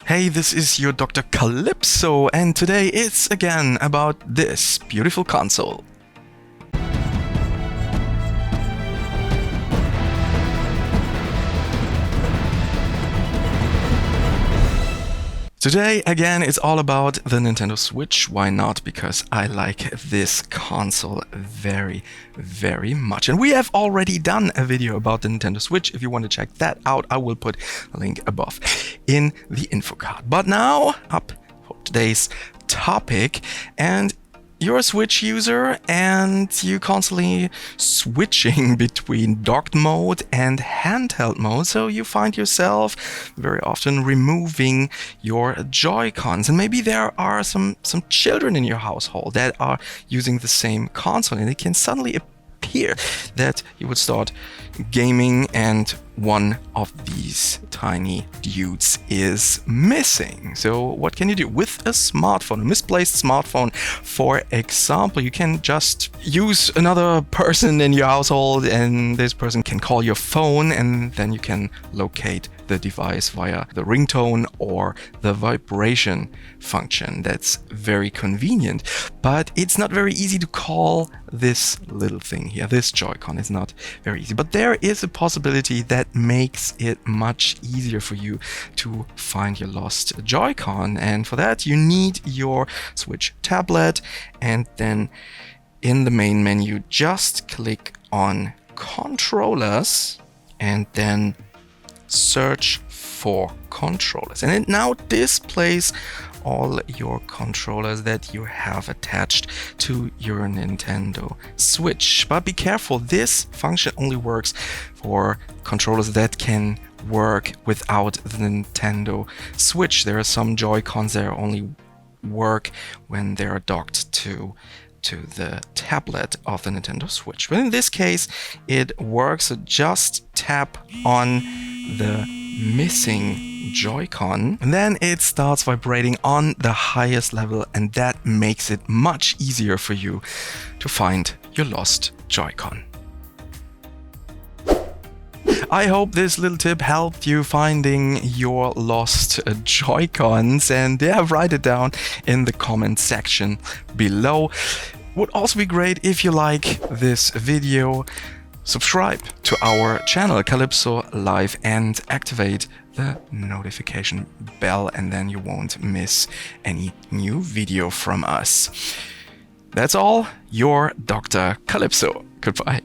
Hey, this is your Dr. Kalypso, and today it's again about this beautiful console. Today, again, it's all about the Nintendo Switch. Why not? Because I like this console very, very much. And we have already done a video about the Nintendo Switch. If you want to check that out, I will put a link above in the info card. But now, up for today's topic. And you're a Switch user and you constantly switching between docked mode and handheld mode, so you find yourself very often removing your Joy-Cons. And maybe there are some children in your household that are using the same console, and it can suddenly appear that you would start gaming and one of these tiny dudes is missing. So what can you do with a smartphone, a misplaced smartphone? For example, you can just use another person in your household and this person can call your phone, and then you can locate the device via the ringtone or the vibration function. That's very convenient, but it's not very easy to call this little thing here. This Joy-Con is not very easy, but there is a possibility that makes it much easier for you to find your lost Joy-Con. And for that, you need your Switch tablet, and then in the main menu, just click on Controllers and then search for controllers, and it now displays all your controllers that you have attached to your Nintendo Switch. But be careful, this function only works for controllers that can work without the Nintendo Switch. There are some Joy-Cons that only work when they are docked to the tablet of the Nintendo Switch. But in this case, it works. So just tap on the missing Joy-Con, and then it starts vibrating on the highest level, and that makes it much easier for you to find your lost Joy-Con. I hope this little tip helped you finding your lost Joy-Cons, and yeah, write it down in the comment section below. Would also be great if you like this video. Subscribe to our channel Kalypso Live and activate the notification bell, and then you won't miss any new video from us. That's all, your Dr. Kalypso. Goodbye.